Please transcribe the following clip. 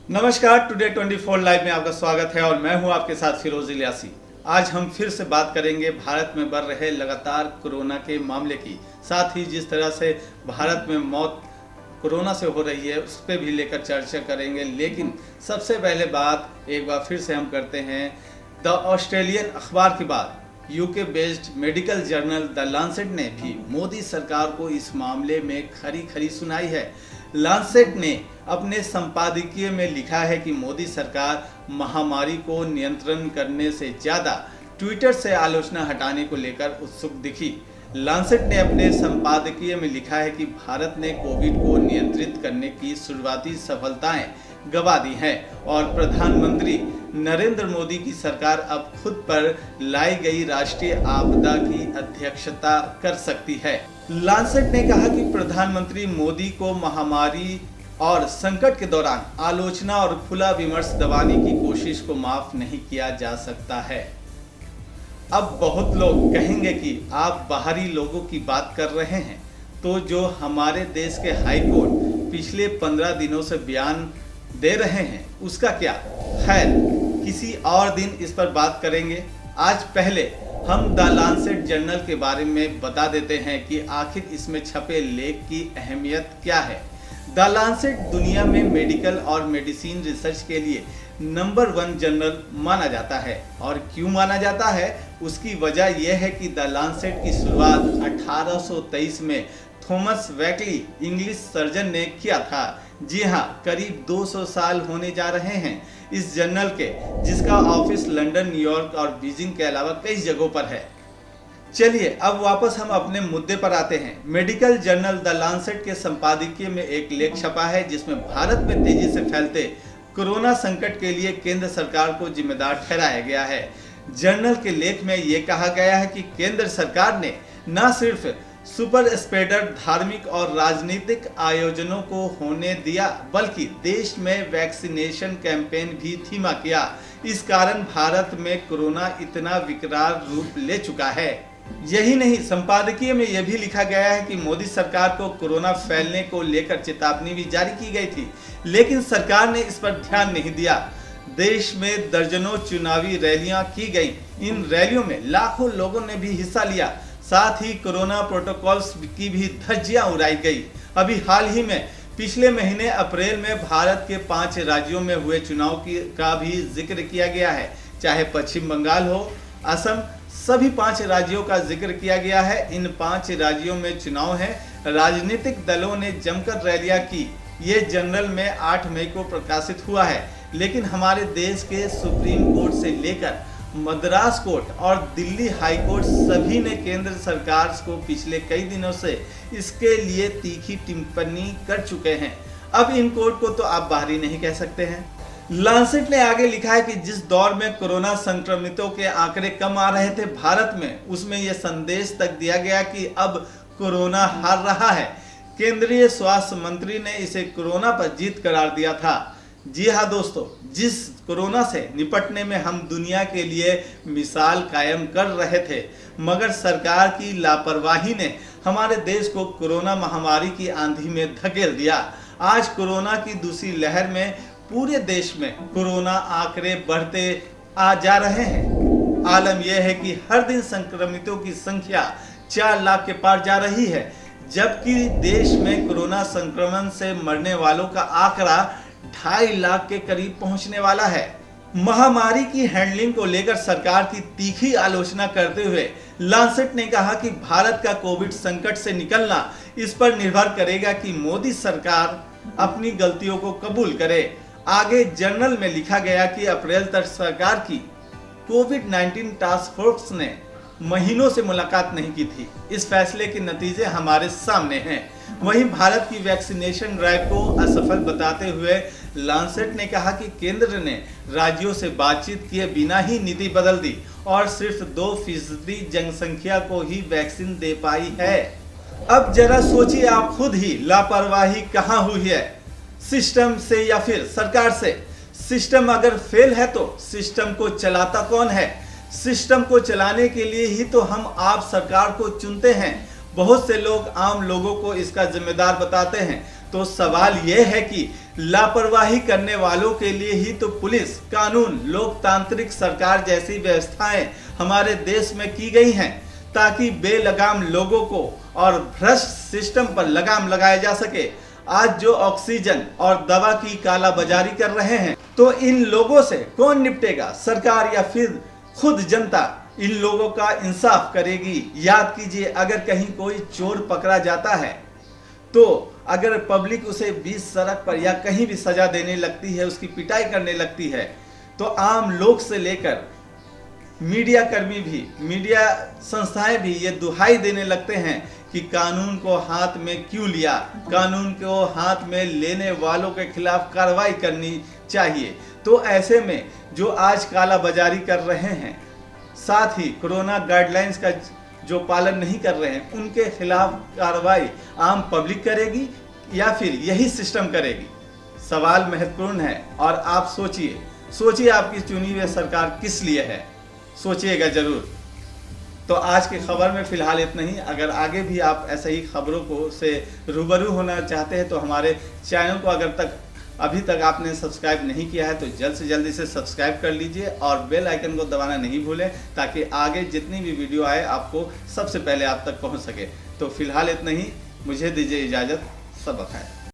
नमस्कार, today 24 live में आपका स्वागत है और मैं हूं आपके साथ फिरोज इलियासी। आज हम फिर से बात करेंगे भारत में बढ़ रहे लगातार कोरोना के मामले की, साथ ही जिस तरह से भारत में मौत कोरोना से हो रही है उस पर भी लेकर चर्चा करेंगे। लेकिन सबसे पहले बात एक बार फिर से हम करते हैं द ऑस्ट्रेलियन अखबार की बात। UK based medical journal the Lancet ने भी मोदी सरकार को इस मामले में खरी खरी सुनाई है। लांसेट ने अपने संपादकीय में लिखा है कि मोदी सरकार महामारी को नियंत्रण करने से ज़्यादा ट्विटर से आलोचना हटाने को लेकर उत्सुक दिखी। लांसेट ने अपने संपादकीय में लिखा है कि भारत ने कोविड को नियंत्रित करने की शुरुआती सफलताएं गंवा दी हैं और प्रधानमंत्री नरेंद्र मोदी की सरकार अब खुद पर लाई गई राष्ट्रीय आपदा की अध्यक्षता कर सकती है। लांसेट ने कहा कि प्रधानमंत्री मोदी को महामारी और संकट के दौरान आलोचना और खुला विमर्श दबाने की कोशिश को माफ नहीं किया जा सकता है। अब बहुत लोग कहेंगे कि आप बाहरी लोगों की बात कर रहे हैं, तो जो हमारे देश के हाई कोर्ट पिछले 15 दिनों से बयान दे रहे हैं उसका क्या? खैर, किसी और दिन इस पर बात करेंगे। आज पहले हम द लांसेट जर्नल के बारे में बता देते हैं कि आखिर इसमें छपे लेख की अहमियत क्या है। द लांसेट दुनिया में मेडिकल और मेडिसिन रिसर्च के लिए नंबर 1 जर्नल माना जाता है। और क्यों माना जाता है, उसकी वजह यह है कि द लांसेट की शुरुआत 1823 में थॉमस वेकली इंग्लिश सर्जन ने किया था। जी हाँ, करीब 200 साल होने जा रहे हैं इस जर्नल के, जिसका ऑफिस लंदन, न्यूयॉर्क और बीजिंग के अलावा कई जगहों पर है। चलिए अब वापस हम अपने मुद्दे पर आते हैं। मेडिकल जर्नल द लांसेट के संपादकीय में एक लेख छपा है जिसमें भारत में तेजी से फैलते कोरोना संकट के लिए केंद्र सरकार को जिम्मेदार ठहराया गया है। जर्नल के लेख में यह कहा गया है कि केंद्र सरकार ने न सिर्फ सुपर स्प्रेडर धार्मिक और राजनीतिक आयोजनों को होने दिया, बल्कि देश में वैक्सीनेशन कैंपेन भी धीमा किया। इस कारण भारत में कोरोना इतना विकराल रूप ले चुका है। यही नहीं, संपादकीय में यह भी लिखा गया है कि मोदी सरकार को कोरोना फैलने को लेकर चेतावनी भी जारी की गई थी, लेकिन सरकार ने इस पर ध्यान नहीं दिया। देश में दर्जनों चुनावी रैलियां की गई। इन रैलियों में लाखों लोगों ने भी हिस्सा लिया। साथ ही कोरोना प्रोटोकॉल्स की भी धज्जियां उड़ाई गई। अभी हाल ही में पिछले महीने अप्रैल में भारत के 5 राज्यों में हुए चुनाव का भी जिक्र किया गया है। चाहे पश्चिम बंगाल हो, असम, सभी 5 राज्यों का जिक्र किया गया है। इन 5 राज्यों में चुनाव है। राजनीतिक दलों ने जमकर रैलियां की। ये जर्नल में 8 मई को प्रकाशित हुआ है। लेकिन हमारे देश के सुप्रीम कोर्ट से लेकर मद्रास कोर्ट और दिल्ली हाई कोर्ट सभी ने केंद्र सरकार को पिछले कई दिनों से इसके लिए तीखी टिप्पणी कर चुके हैं। अब इन कोर्ट को तो आप बाहरी नहीं कह सकते हैं। लांसेट ने आगे लिखा है कि जिस दौर में कोरोना संक्रमितों के आंकड़े कम आ रहे थे भारत में, उसमें यह संदेश तक दिया गया कि अब कोरोना हार रहा है। केंद्रीय स्वास्थ्य मंत्री ने इसे कोरोना पर जीत करार दिया था। जी हाँ दोस्तों, जिस कोरोना से निपटने में हम दुनिया के लिए मिसाल कायम कर रहे थे, मगर सरकार की लापरवाही ने हमारे देश को कोरोना महामारी की आंधी में धकेल दिया। आज कोरोना की दूसरी लहर में पूरे देश में कोरोना आंकड़े बढ़ते आ जा रहे हैं। आलम यह है कि हर दिन संक्रमितों की संख्या 4 लाख के पार जा रही है, जबकि देश में कोरोना संक्रमण से मरने वालों का आंकड़ा 2.5 लाख के करीब पहुंचने वाला है। महामारी की हैंडलिंग को लेकर सरकार की तीखी आलोचना करते हुए लांसेट ने कहा कि भारत का कोविड संकट से निकलना इस पर निर्भर करेगा कि मोदी सरकार अपनी गलतियों को कबूल करे। आगे जर्नल में लिखा गया कि अप्रैल तक सरकार की कोविड-19 टास्क फोर्स ने महीनों से मुलाकात नहीं की थी। इस फैसले के नतीजे हमारे सामने हैं। वहीं भारत की वैक्सीनेशन ड्राइव को असफल बताते हुए लांसेट ने कहा कि केंद्र ने राज्यों से बातचीत किए बिना ही नीति बदल दी और सिर्फ 2% जनसंख्या को ही वैक्सीन दे पाई है। अब जरा सोचिए आप खुद ही, लापरवाही कहाँ हुई है, सिस्टम से या फिर सरकार से? सिस्टम अगर फेल है तो सिस्टम को चलाता कौन है? सिस्टम को चलाने के लिए ही तो हम आप सरकार को चुनते हैं। बहुत से लोग आम लोगों को इसका जिम्मेदार बताते हैं। तो सवाल यह है कि लापरवाही करने वालों के लिए ही तो पुलिस, कानून, लोकतांत्रिक सरकार जैसी व्यवस्थाएं हमारे देश में की गई हैं, ताकि बेलगाम लोगों को और भ्रष्ट सिस्टम पर लगाम लगाया जा सके। आज जो ऑक्सीजन और दवा की कालाबाजारी कर रहे हैं, तो इन लोगों से कौन निपटेगा? सरकार या फिर खुद जनता इन लोगों का इंसाफ करेगी? याद कीजिए, अगर कहीं कोई चोर पकड़ा जाता है तो अगर पब्लिक उसे बीच सड़क पर या कहीं भी सजा देने लगती है, उसकी पिटाई करने लगती है, तो आम लोग से लेकर मीडिया कर्मी भी, मीडिया संस्थाएं भी ये दुहाई देने लगते हैं कि कानून को हाथ में क्यों लिया, कानून को हाथ में लेने वालों के खिलाफ कार्रवाई करनी चाहिए। तो ऐसे में जो आज कालाबाजारी कर रहे हैं, साथ ही कोरोना गाइडलाइंस का जो पालन नहीं कर रहे हैं, उनके खिलाफ कार्रवाई आम पब्लिक करेगी या फिर यही सिस्टम करेगी? सवाल महत्वपूर्ण है और आप सोचिए आपकी चुनी हुई सरकार किस लिए है, सोचिएगा जरूर। तो आज की खबर में फिलहाल इतना ही। अगर आगे भी आप ऐसे ही खबरों को से रूबरू होना चाहते हैं तो हमारे चैनल को अभी तक आपने सब्सक्राइब नहीं किया है तो जल्द से जल्द इसे सब्सक्राइब कर लीजिए और बेल आइकन को दबाना नहीं भूलें, ताकि आगे जितनी भी वीडियो आए आपको सबसे पहले आप तक पहुंच सके। तो फिलहाल इतना ही, मुझे दीजिए इजाज़त, सब खैर।